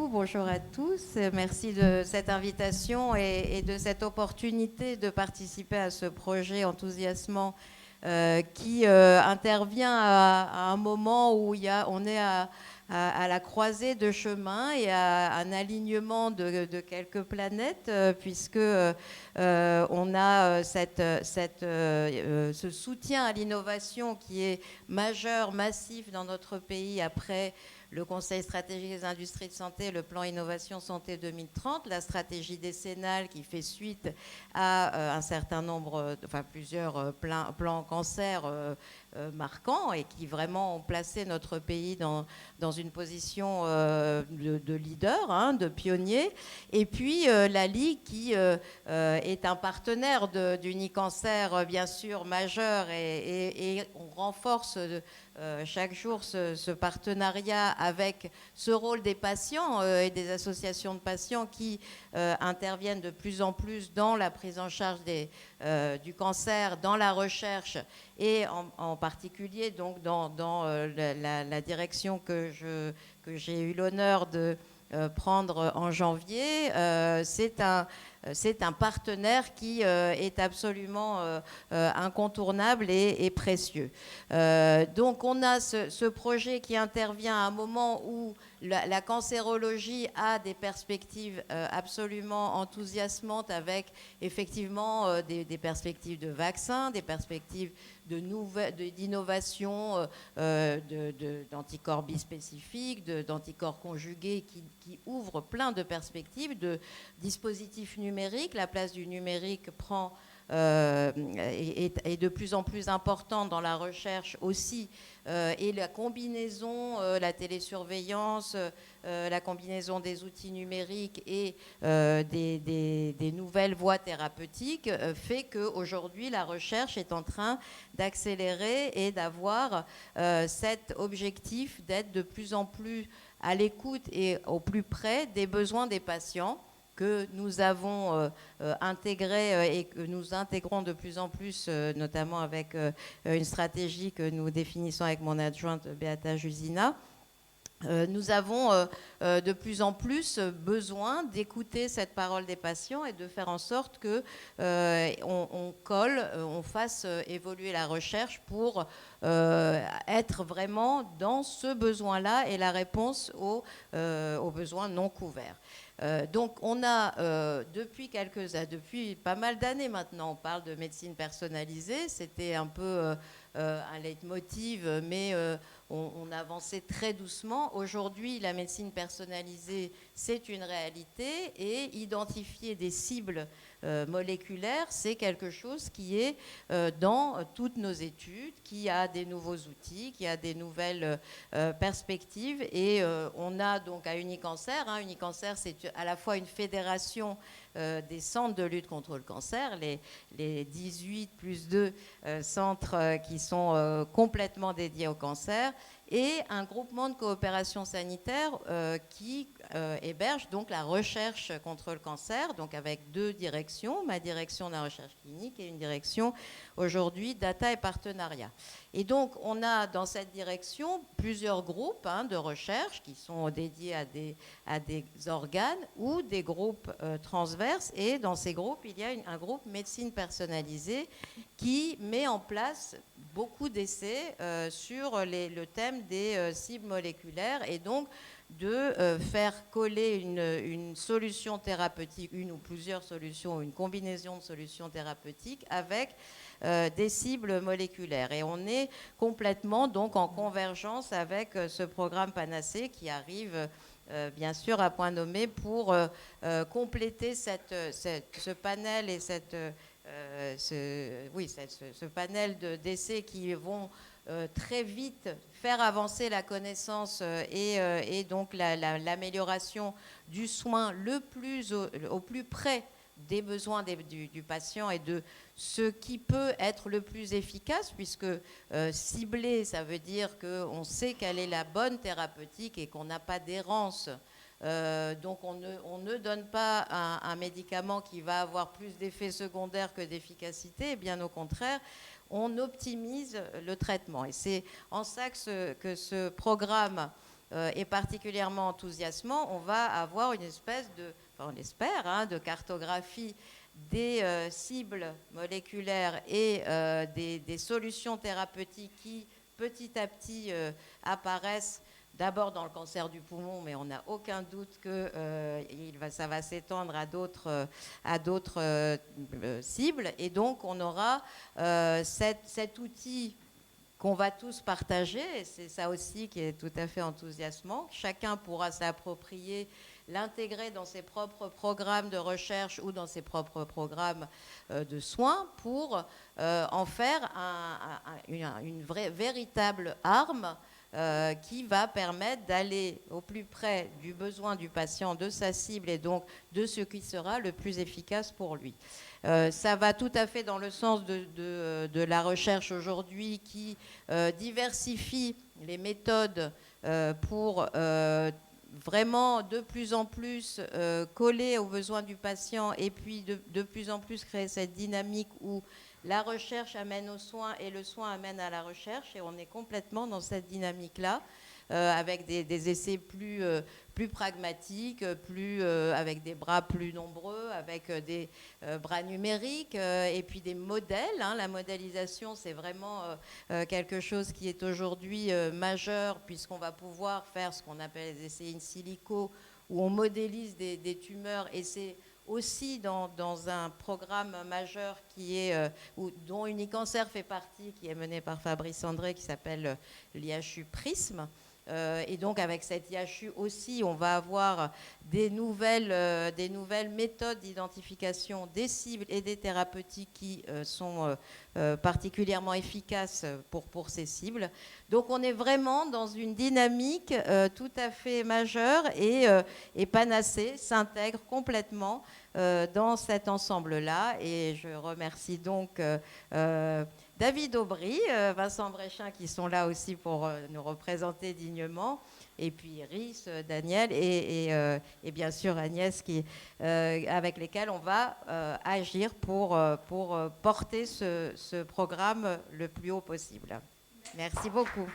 bonjour à tous. Merci de cette invitation et de cette opportunité de participer à ce projet enthousiasmant qui intervient à un moment où on est à la croisée de chemins et à un alignement de quelques planètes, puisque on a ce soutien à l'innovation qui est majeur, massif dans notre pays après le Conseil stratégique des industries de santé, le plan Innovation Santé 2030, la stratégie décennale qui fait suite à un certain nombre, plusieurs plans cancer marquants et qui vraiment ont placé notre pays dans une position de leader, hein, de pionnier. Et puis la Ligue qui est un partenaire d'Unicancer, bien sûr, majeur, et on renforce chaque jour ce partenariat avec ce rôle des patients et des associations de patients qui interviennent de plus en plus dans la prise en charge du cancer, dans la recherche et en particulier donc dans la direction que j'ai eu l'honneur de prendre en janvier. C'est un partenaire qui est absolument incontournable et précieux. Donc on a ce projet qui intervient à un moment où la cancérologie a des perspectives absolument enthousiasmantes avec effectivement des perspectives de vaccins, des perspectives d'innovation, d'anticorps bispécifiques, d'anticorps conjugués qui ouvrent plein de perspectives, de dispositifs numériques. La place du numérique est de plus en plus importante dans la recherche aussi, et la combinaison, la télésurveillance, la combinaison des outils numériques et des nouvelles voies thérapeutiques fait qu'aujourd'hui la recherche est en train d'accélérer et d'avoir cet objectif d'être de plus en plus à l'écoute et au plus près des besoins des patients que nous avons intégré et que nous intégrons de plus en plus, notamment avec une stratégie que nous définissons avec mon adjointe Beata Jusina. Nous avons de plus en plus besoin d'écouter cette parole des patients et de faire en sorte que on fasse évoluer la recherche pour être vraiment dans ce besoin-là et la réponse aux besoins non couverts. Donc on a depuis pas mal d'années maintenant, on parle de médecine personnalisée. C'était un peu un leitmotiv, mais on avançait très doucement. Aujourd'hui, la médecine personnalisée, c'est une réalité et identifier des cibles moléculaires, c'est quelque chose qui est dans toutes nos études, qui a des nouveaux outils, qui a des nouvelles perspectives. Et on a donc à Unicancer, Unicancer, c'est à la fois une fédération des centres de lutte contre le cancer, les 18 plus 2 centres qui sont complètement dédiés au cancer, et un groupement de coopération sanitaire qui héberge donc la recherche contre le cancer, donc avec deux directions, ma direction de la recherche clinique et une direction aujourd'hui data et partenariat. Et donc on a dans cette direction plusieurs groupes de recherche qui sont dédiés à des organes ou des groupes transverses, et dans ces groupes il y a un groupe médecine personnalisée qui met en place beaucoup d'essais sur le thème des cibles moléculaires, et donc de faire coller une solution thérapeutique, une ou plusieurs solutions, une combinaison de solutions thérapeutiques avec des cibles moléculaires. Et on est complètement donc en convergence avec ce programme Panacée qui arrive bien sûr à point nommé pour compléter ce panel et ce panel d'essais qui vont très vite faire avancer la connaissance et donc l'amélioration du soin au plus près des besoins du patient et de ce qui peut être le plus efficace, puisque cibler, ça veut dire qu'on sait quelle est la bonne thérapeutique et qu'on n'a pas d'errance. Donc on ne donne pas un médicament qui va avoir plus d'effets secondaires que d'efficacité, et bien au contraire, on optimise le traitement. Et c'est en ça que ce programme est particulièrement enthousiasmant, on va avoir une espèce de, enfin on espère, hein, de cartographie des cibles moléculaires et des solutions thérapeutiques qui petit à petit apparaissent d'abord dans le cancer du poumon, mais on n'a aucun doute que ça va s'étendre à d'autres cibles. Et donc, on aura cet outil qu'on va tous partager, et c'est ça aussi qui est tout à fait enthousiasmant. Chacun pourra s'approprier, l'intégrer dans ses propres programmes de recherche ou dans ses propres programmes de soins pour en faire une véritable arme qui va permettre d'aller au plus près du besoin du patient, de sa cible et donc de ce qui sera le plus efficace pour lui. Ça va tout à fait dans le sens de la recherche aujourd'hui qui diversifie les méthodes pour vraiment de plus en plus coller aux besoins du patient et puis de plus en plus créer cette dynamique où la recherche amène aux soins et le soin amène à la recherche, et on est complètement dans cette dynamique-là, avec des essais plus pragmatiques, avec des bras plus nombreux, avec des bras numériques, et puis des modèles. Hein. La modélisation, c'est vraiment quelque chose qui est aujourd'hui majeur, puisqu'on va pouvoir faire ce qu'on appelle les essais in silico, où on modélise des tumeurs, et c'est aussi dans un programme majeur dont Unicancer fait partie, qui est mené par Fabrice André, qui s'appelle l'IHU Prisme. Et donc avec cette IHU aussi, on va avoir des nouvelles méthodes d'identification des cibles et des thérapeutiques qui sont particulièrement efficaces pour ces cibles. Donc on est vraiment dans une dynamique tout à fait majeure et panacée, s'intègre complètement dans cet ensemble-là. Et je remercie donc David Aubry, Vincent Bréchin qui sont là aussi pour nous représenter dignement, et puis Iris, Daniel et bien sûr Agnès avec lesquels on va agir pour porter ce programme le plus haut possible. Merci beaucoup.